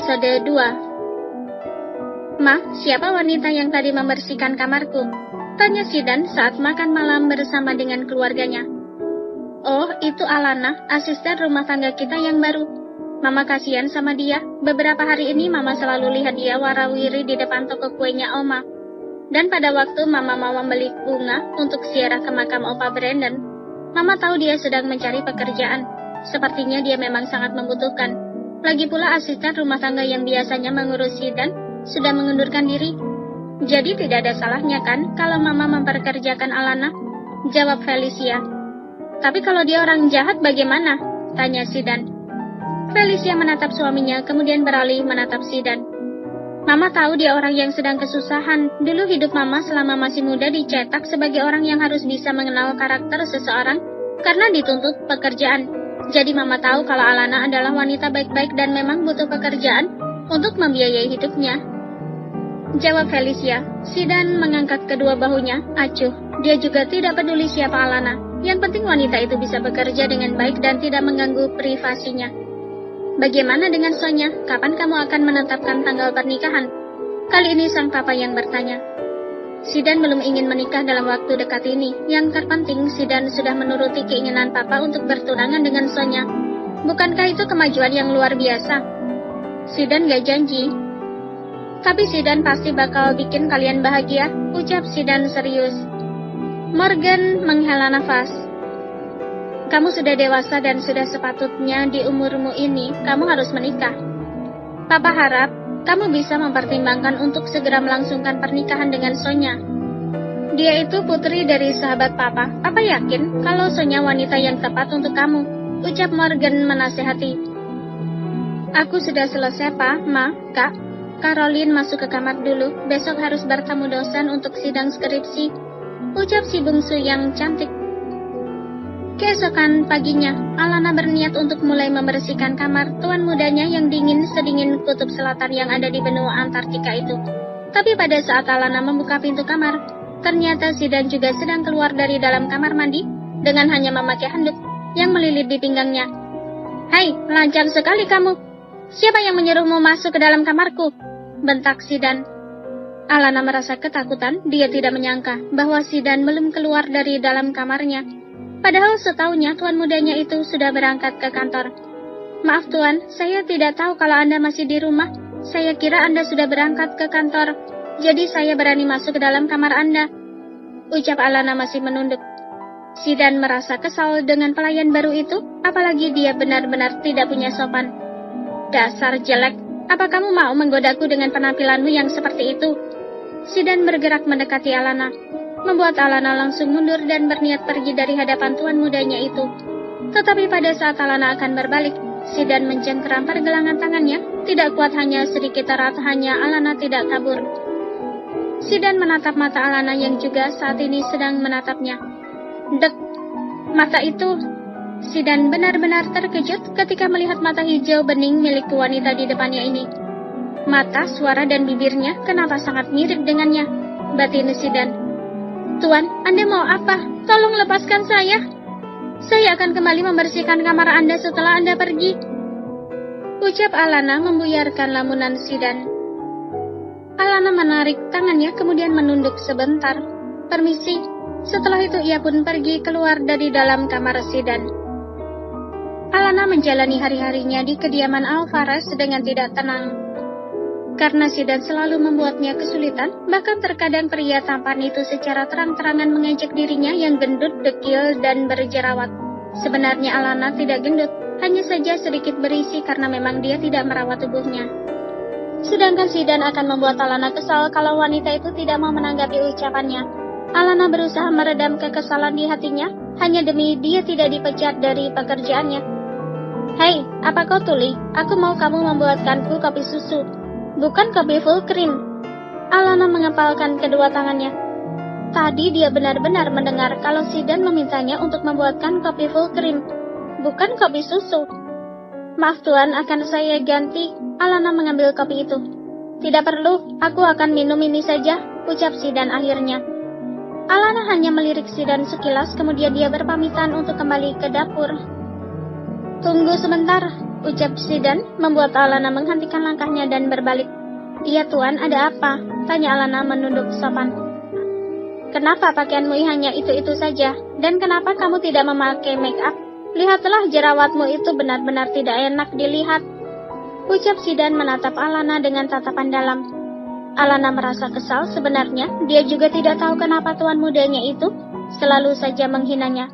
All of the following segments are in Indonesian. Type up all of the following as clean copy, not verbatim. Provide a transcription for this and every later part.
Episode 2. Ma, siapa wanita yang tadi membersihkan kamarku? Tanya Sidan saat makan malam bersama dengan keluarganya. Oh, itu Alana, asisten rumah tangga kita yang baru. Mama kasihan sama dia. Beberapa hari ini Mama selalu lihat dia warawiri di depan toko kuenya Oma. Dan pada waktu Mama mau membeli bunga untuk ziarah ke makam Opa Brandon, Mama tahu dia sedang mencari pekerjaan. Sepertinya dia memang sangat membutuhkan. Lagi pula asisten rumah tangga yang biasanya mengurus Sidan sudah mengundurkan diri. Jadi tidak ada salahnya kan kalau Mama memperkerjakan Alana? Jawab Felicia. Tapi kalau dia orang jahat bagaimana? Tanya Sidan. Felicia menatap suaminya kemudian beralih menatap Sidan. Mama tahu dia orang yang sedang kesusahan. Dulu hidup Mama selama masih muda dicetak sebagai orang yang harus bisa mengenal karakter seseorang karena dituntut pekerjaan. Jadi Mama tahu kalau Alana adalah wanita baik-baik dan memang butuh pekerjaan untuk membiayai hidupnya. Jawab Felicia. Sidan mengangkat kedua bahunya. Acuh, dia juga tidak peduli siapa Alana. Yang penting wanita itu bisa bekerja dengan baik dan tidak mengganggu privasinya. Bagaimana dengan Sonya? Kapan kamu akan menetapkan tanggal pernikahan? Kali ini sang papa yang bertanya. Sidan belum ingin menikah dalam waktu dekat ini. Yang terpenting, Sidan sudah menuruti keinginan papa untuk bertunangan dengan Sonya. Bukankah itu kemajuan yang luar biasa? Sidan gak janji. Tapi Sidan pasti bakal bikin kalian bahagia, ucap Sidan serius. Morgan menghela nafas. Kamu sudah dewasa dan sudah sepatutnya di umurmu ini, kamu harus menikah. Papa harap kamu bisa mempertimbangkan untuk segera melangsungkan pernikahan dengan Sonya. Dia itu putri dari sahabat Papa. Papa yakin kalau Sonya wanita yang tepat untuk kamu, ucap Morgan menasehati. Aku sudah selesai, Pak, Ma, Kak. Caroline masuk ke kamar dulu. Besok harus bertemu dosen untuk sidang skripsi, ucap si bungsu yang cantik. Keesokan paginya, Alana berniat untuk mulai membersihkan kamar tuan mudanya yang dingin sedingin kutub selatan yang ada di benua Antartika itu. Tapi pada saat Alana membuka pintu kamar, ternyata Sidan juga sedang keluar dari dalam kamar mandi dengan hanya memakai handuk yang melilit di pinggangnya. Hai, lancar sekali kamu. Siapa yang menyuruhmu masuk ke dalam kamarku? Bentak Sidan. Alana merasa ketakutan. Dia tidak menyangka bahwa Sidan belum keluar dari dalam kamarnya. Padahal setaunya tuan mudanya itu sudah berangkat ke kantor. Maaf tuan, saya tidak tahu kalau Anda masih di rumah. Saya kira Anda sudah berangkat ke kantor. Jadi saya berani masuk ke dalam kamar Anda, ucap Alana masih menunduk. Sidan merasa kesal dengan pelayan baru itu, apalagi dia benar-benar tidak punya sopan. Dasar jelek, apa kamu mau menggodaku dengan penampilanmu yang seperti itu? Sidan bergerak mendekati Alana, membuat Alana langsung mundur dan berniat pergi dari hadapan tuan mudanya itu. Tetapi pada saat Alana akan berbalik, Sidan mencengkeram pergelangan tangannya. Tidak kuat hanya sedikit erat, hanya Alana tidak kabur. Sidan menatap mata Alana yang juga saat ini sedang menatapnya. Dek, mata itu. Sidan benar-benar terkejut ketika melihat mata hijau bening milik wanita di depannya ini. Mata, suara, dan bibirnya kenapa sangat mirip dengannya, batin Sidan. Tuan, Anda mau apa? Tolong lepaskan saya. Saya akan kembali membersihkan kamar Anda setelah Anda pergi, ucap Alana membuyarkan lamunan Sidan. Alana menarik tangannya kemudian menunduk sebentar. Permisi. Setelah itu ia pun pergi keluar dari dalam kamar Sidan. Alana menjalani hari-harinya di kediaman Alvarez dengan tidak tenang. Karena Sidan selalu membuatnya kesulitan, bahkan terkadang pria tampan itu secara terang-terangan mengejek dirinya yang gendut, dekil, dan berjerawat. Sebenarnya Alana tidak gendut, hanya saja sedikit berisi karena memang dia tidak merawat tubuhnya. Sedangkan Sidan akan membuat Alana kesal kalau wanita itu tidak mau menanggapi ucapannya. Alana berusaha meredam kekesalan di hatinya, hanya demi dia tidak dipecat dari pekerjaannya. Hei, apa kau tuli? Aku mau kamu membuatkanku kopi susu. Bukan kopi full cream. Alana mengepalkan kedua tangannya. Tadi dia benar-benar mendengar kalau Sidan memintanya untuk membuatkan kopi full cream, bukan kopi susu. Maaf tuan, akan saya ganti. Alana mengambil kopi itu. Tidak perlu, aku akan minum ini saja, ucap Sidan akhirnya. Alana hanya melirik Sidan sekilas, kemudian dia berpamitan untuk kembali ke dapur. Tunggu sebentar, ucap Sidan, membuat Alana menghentikan langkahnya dan berbalik. Iya Tuan, ada apa? Tanya Alana menunduk sopan. Kenapa pakaianmu hanya itu-itu saja? Dan kenapa kamu tidak memakai make up? Lihatlah jerawatmu itu benar-benar tidak enak dilihat. Ucap Sidan menatap Alana dengan tatapan dalam. Alana merasa kesal, sebenarnya dia juga tidak tahu kenapa tuan mudanya itu selalu saja menghinanya.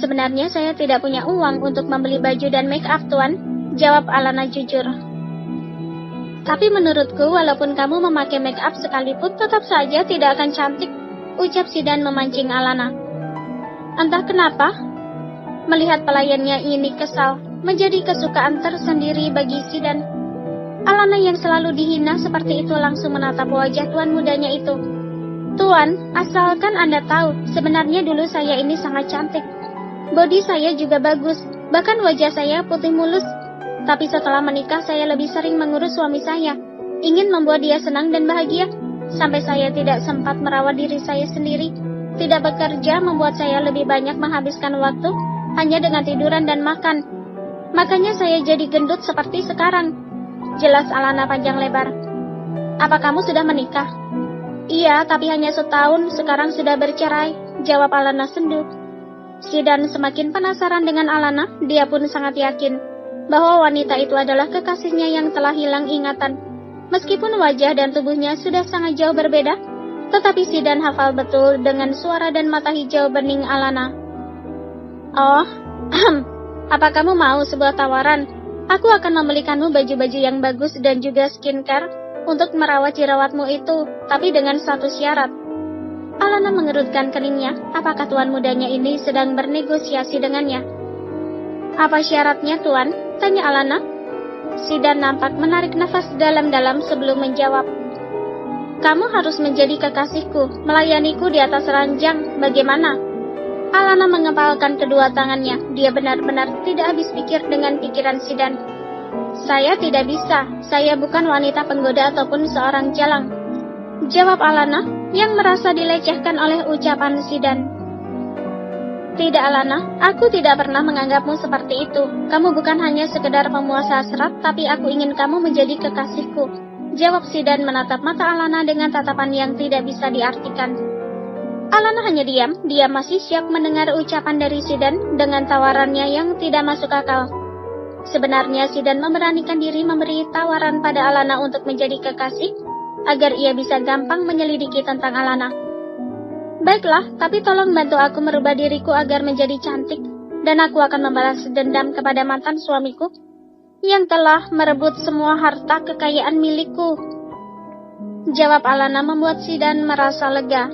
Sebenarnya saya tidak punya uang untuk membeli baju dan make up tuan, jawab Alana jujur. Tapi menurutku walaupun kamu memakai make up sekalipun tetap saja tidak akan cantik, ucap Sidan memancing Alana. Entah kenapa, melihat pelayannya ini kesal, menjadi kesukaan tersendiri bagi Sidan. Alana yang selalu dihina seperti itu langsung menatap wajah tuan mudanya itu. Tuan, asalkan Anda tahu, sebenarnya dulu saya ini sangat cantik. Bodi saya juga bagus, bahkan wajah saya putih mulus. Tapi setelah menikah saya lebih sering mengurus suami saya, ingin membuat dia senang dan bahagia. Sampai saya tidak sempat merawat diri saya sendiri. Tidak bekerja membuat saya lebih banyak menghabiskan waktu hanya dengan tiduran dan makan. Makanya saya jadi gendut seperti sekarang. Jelas Alana panjang lebar. Apa kamu sudah menikah? Iya, tapi hanya setahun, sekarang sudah bercerai, jawab Alana sendu. Sidan semakin penasaran dengan Alana, dia pun sangat yakin bahwa wanita itu adalah kekasihnya yang telah hilang ingatan. Meskipun wajah dan tubuhnya sudah sangat jauh berbeda, tetapi Sidan hafal betul dengan suara dan mata hijau bening Alana. Oh, apa kamu mau sebuah tawaran? Aku akan membelikanmu baju-baju yang bagus dan juga skincare untuk merawat jerawatmu itu, tapi dengan satu syarat. Alana mengerutkan keningnya, apakah tuan mudanya ini sedang bernegosiasi dengannya? Apa syaratnya tuan? Tanya Alana. Sidan nampak menarik nafas dalam-dalam sebelum menjawab. Kamu harus menjadi kekasihku, melayaniku di atas ranjang, bagaimana? Alana mengepalkan kedua tangannya. Dia benar-benar tidak habis pikir dengan pikiran Sidan. Saya tidak bisa. Saya bukan wanita penggoda ataupun seorang jalang, jawab Alana yang merasa dilecehkan oleh ucapan Sidan. Tidak Alana, aku tidak pernah menganggapmu seperti itu. Kamu bukan hanya sekedar pemuas hasrat, tapi aku ingin kamu menjadi kekasihku, jawab Sidan menatap mata Alana dengan tatapan yang tidak bisa diartikan. Alana hanya diam, dia masih siap mendengar ucapan dari Sidan dengan tawarannya yang tidak masuk akal. Sebenarnya Sidan memberanikan diri memberi tawaran pada Alana untuk menjadi kekasih, agar ia bisa gampang menyelidiki tentang Alana. Baiklah, tapi tolong bantu aku merubah diriku agar menjadi cantik, dan aku akan membalas dendam kepada mantan suamiku, yang telah merebut semua harta kekayaan milikku. Jawab Alana membuat Sidan merasa lega.